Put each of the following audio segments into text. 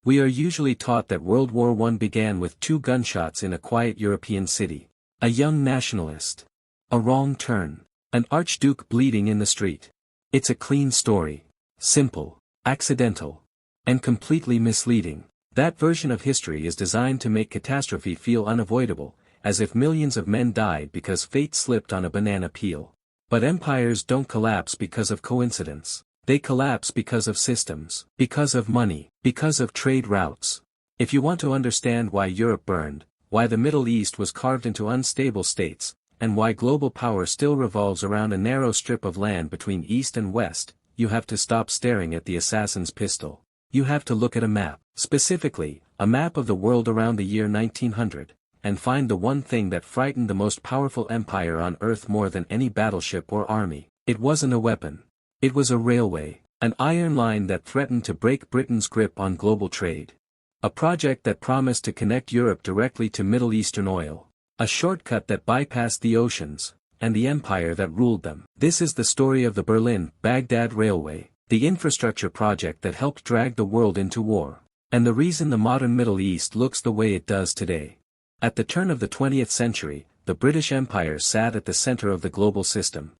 We are usually taught that World War I began with 2 gunshots in a quiet European city. A young nationalist. A wrong turn. An archduke bleeding in the street. It's a clean story. Simple. Accidental. And completely misleading. That version of history is designed to make catastrophe feel unavoidable, as if millions of men died because fate slipped on a banana peel. But empires don't collapse because of coincidence. They collapse because of systems, because of money, because of trade routes. If you want to understand why Europe burned, why the Middle East was carved into unstable states, and why global power still revolves around a narrow strip of land between East and West, you have to stop staring at the assassin's pistol. You have to look at a map, specifically, a map of the world around the year 1900, and find the one thing that frightened the most powerful empire on Earth more than any battleship or army. It wasn't a weapon. It was a railway, an iron line that threatened to break Britain's grip on global trade. A project that promised to connect Europe directly to Middle Eastern oil. A shortcut that bypassed the oceans, and the empire that ruled them. This is the story of the Berlin-Baghdad Railway, the infrastructure project that helped drag the world into war, and the reason the modern Middle East looks the way it does today. At the turn of the 20th century, the British Empire sat at the center of the global system.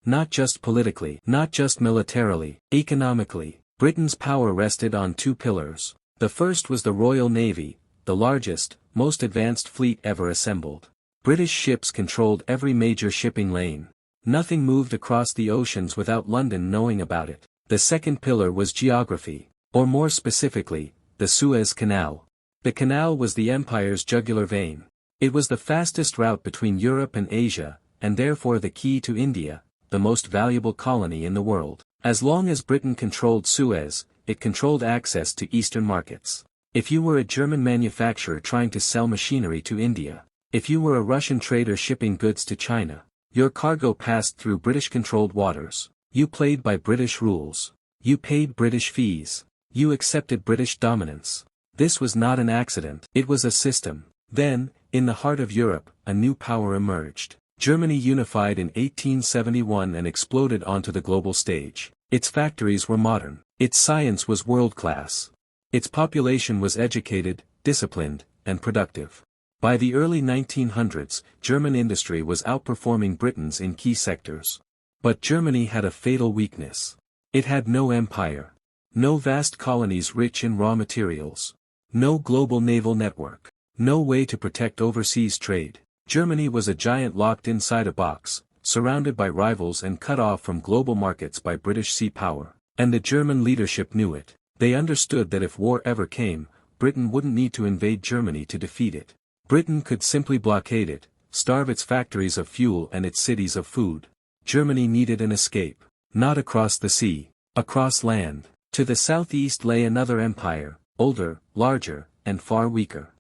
Not just politically, not just militarily, economically, Britain's power rested on 2 pillars. The first was the Royal Navy, the largest, most advanced fleet ever assembled. British ships controlled every major shipping lane. Nothing moved across the oceans without London knowing about it. The second pillar was geography, or more specifically, the Suez Canal. The canal was the empire's jugular vein. It was the fastest route between Europe and Asia, and therefore the key to India, the most valuable colony in the world. As long as Britain controlled Suez, it controlled access to Eastern markets. If you were a German manufacturer trying to sell machinery to India, if you were a Russian trader shipping goods to China, your cargo passed through British-controlled waters. You played by British rules. You paid British fees. You accepted British dominance. This was not an accident. It was a system. Then, in the heart of Europe, a new power emerged. Germany unified in 1871 and exploded onto the global stage. Its factories were modern. Its science was world-class. Its population was educated, disciplined, and productive. By the early 1900s, German industry was outperforming Britain's in key sectors. But Germany had a fatal weakness. It had no empire. No vast colonies rich in raw materials. No global naval network. No way to protect overseas trade. Germany was a giant locked inside a box, surrounded by rivals and cut off from global markets by British sea power. And the German leadership knew it. They understood that if war ever came, Britain wouldn't need to invade Germany to defeat it. Britain could simply blockade it, starve its factories of fuel and its cities of food. Germany needed an escape. Not across the sea. Across land. To the southeast lay another empire, older, larger, and far weaker.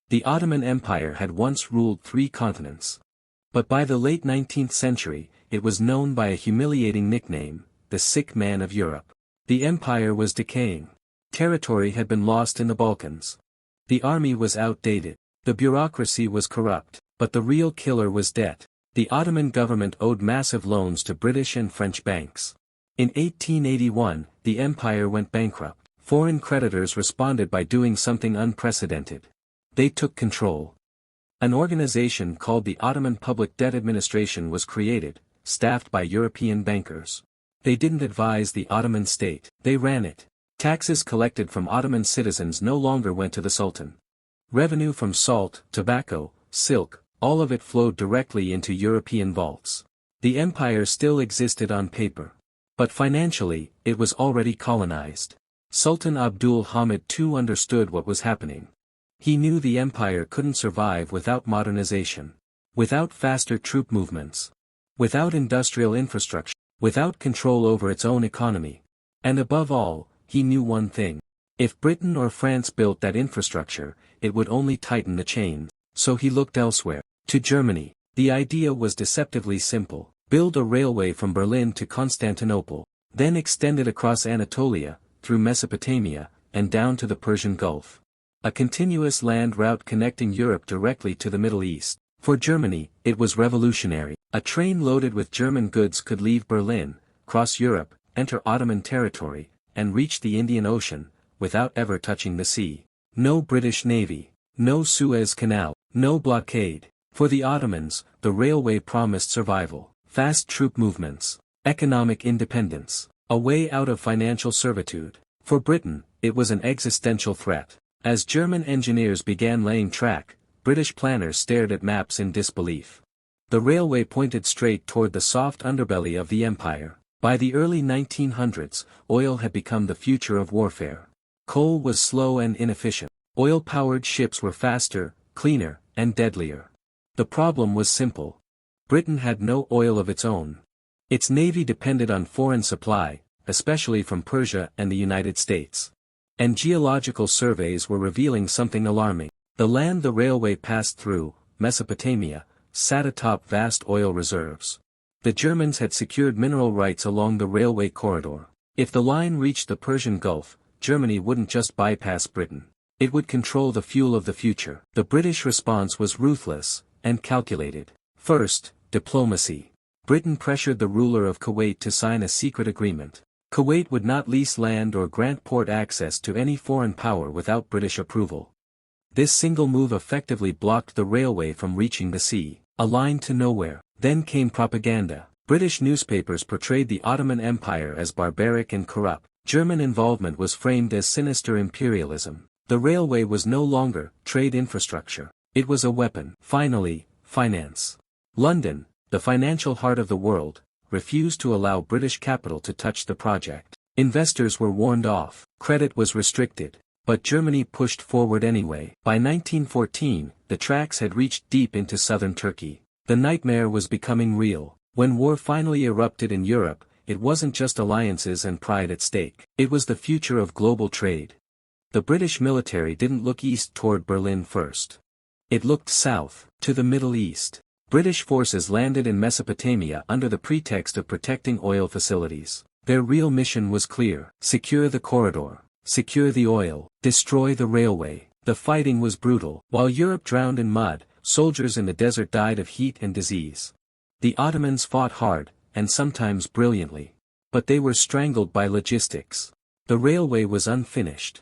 The Ottoman Empire had once ruled 3 continents. But by the late 19th century, it was known by a humiliating nickname, the sick man of Europe. The empire was decaying. Territory had been lost in the Balkans. The army was outdated. The bureaucracy was corrupt. But the real killer was debt. The Ottoman government owed massive loans to British and French banks. In 1881, the empire went bankrupt. Foreign creditors responded by doing something unprecedented. They took control. An organization called the Ottoman Public Debt Administration was created, staffed by European bankers. They didn't advise the Ottoman state, they ran it. Taxes collected from Ottoman citizens no longer went to the Sultan. Revenue from salt, tobacco, silk, all of it flowed directly into European vaults. The empire still existed on paper. But financially, it was already colonized. Sultan Abdul Hamid II understood what was happening. He knew the empire couldn't survive without modernization. Without faster troop movements. Without industrial infrastructure. Without control over its own economy. And above all, he knew one thing. If Britain or France built that infrastructure, it would only tighten the chain. So he looked elsewhere. To Germany. The idea was deceptively simple. Build a railway from Berlin to Constantinople, then extend it across Anatolia, through Mesopotamia, and down to the Persian Gulf. A continuous land route connecting Europe directly to the Middle East. For Germany, it was revolutionary. A train loaded with German goods could leave Berlin, cross Europe, enter Ottoman territory, and reach the Indian Ocean, without ever touching the sea. No British Navy, no Suez Canal, no blockade. For the Ottomans, the railway promised survival, fast troop movements, economic independence, a way out of financial servitude. For Britain, it was an existential threat. As German engineers began laying track, British planners stared at maps in disbelief. The railway pointed straight toward the soft underbelly of the empire. By the early 1900s, oil had become the future of warfare. Coal was slow and inefficient. Oil-powered ships were faster, cleaner, and deadlier. The problem was simple. Britain had no oil of its own. Its navy depended on foreign supply, especially from Persia and the United States. And geological surveys were revealing something alarming. The land the railway passed through, Mesopotamia, sat atop vast oil reserves. The Germans had secured mineral rights along the railway corridor. If the line reached the Persian Gulf, Germany wouldn't just bypass Britain. It would control the fuel of the future. The British response was ruthless and calculated. First, diplomacy. Britain pressured the ruler of Kuwait to sign a secret agreement. Kuwait would not lease land or grant port access to any foreign power without British approval. This single move effectively blocked the railway from reaching the sea, a line to nowhere. Then came propaganda. British newspapers portrayed the Ottoman Empire as barbaric and corrupt. German involvement was framed as sinister imperialism. The railway was no longer trade infrastructure. It was a weapon. Finally, finance. London, the financial heart of the world, refused to allow British capital to touch the project. Investors were warned off. Credit was restricted. But Germany pushed forward anyway. By 1914, the tracks had reached deep into southern Turkey. The nightmare was becoming real. When war finally erupted in Europe, it wasn't just alliances and pride at stake. It was the future of global trade. The British military didn't look east toward Berlin first. It looked south, to the Middle East. British forces landed in Mesopotamia under the pretext of protecting oil facilities. Their real mission was clear: secure the corridor, secure the oil, destroy the railway. The fighting was brutal. While Europe drowned in mud, soldiers in the desert died of heat and disease. The Ottomans fought hard, and sometimes brilliantly. But they were strangled by logistics. The railway was unfinished.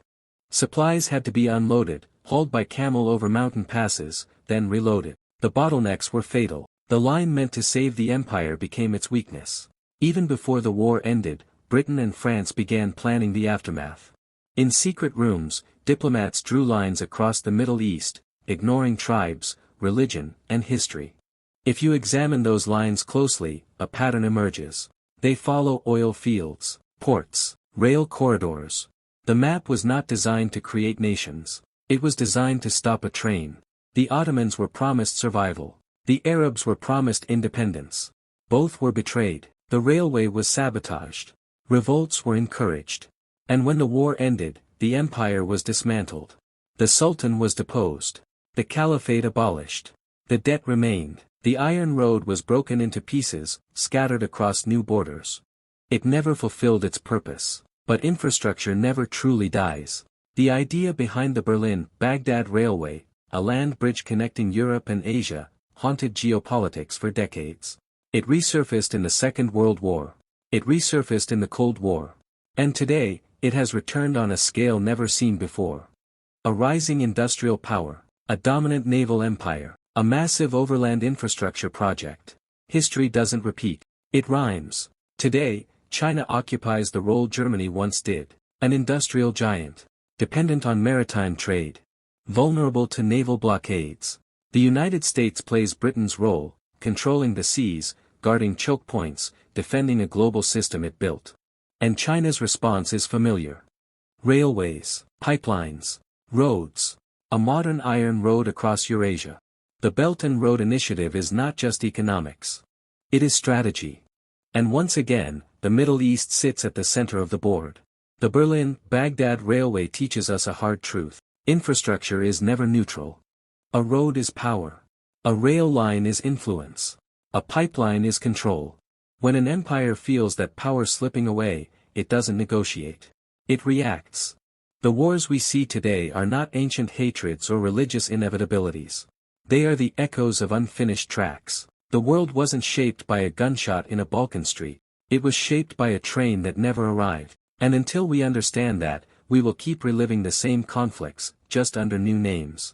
Supplies had to be unloaded, hauled by camel over mountain passes, then reloaded. The bottlenecks were fatal. The line meant to save the empire became its weakness. Even before the war ended, Britain and France began planning the aftermath. In secret rooms, diplomats drew lines across the Middle East, ignoring tribes, religion, and history. If you examine those lines closely, a pattern emerges. They follow oil fields, ports, rail corridors. The map was not designed to create nations. It was designed to stop a train. The Ottomans were promised survival. The Arabs were promised independence. Both were betrayed. The railway was sabotaged. Revolts were encouraged. And when the war ended, the empire was dismantled. The Sultan was deposed. The Caliphate abolished. The debt remained. The Iron Road was broken into pieces, scattered across new borders. It never fulfilled its purpose. But infrastructure never truly dies. The idea behind the Berlin-Baghdad Railway, a land bridge connecting Europe and Asia, haunted geopolitics for decades. It resurfaced in the Second World War. It resurfaced in the Cold War. And today, it has returned on a scale never seen before. A rising industrial power, a dominant naval empire, a massive overland infrastructure project. History doesn't repeat. It rhymes. Today, China occupies the role Germany once did, an industrial giant, dependent on maritime trade, vulnerable to naval blockades. The United States plays Britain's role, controlling the seas, guarding choke points, defending a global system it built. And China's response is familiar. Railways, pipelines, roads, a modern iron road across Eurasia. The Belt and Road Initiative is not just economics. It is strategy. And once again, the Middle East sits at the center of the board. The Berlin-Baghdad Railway teaches us a hard truth. Infrastructure is never neutral. A road is power. A rail line is influence. A pipeline is control. When an empire feels that power slipping away, it doesn't negotiate. It reacts. The wars we see today are not ancient hatreds or religious inevitabilities. They are the echoes of unfinished tracks. The world wasn't shaped by a gunshot in a Balkan street. It was shaped by a train that never arrived. And until we understand that, we will keep reliving the same conflicts, just under new names.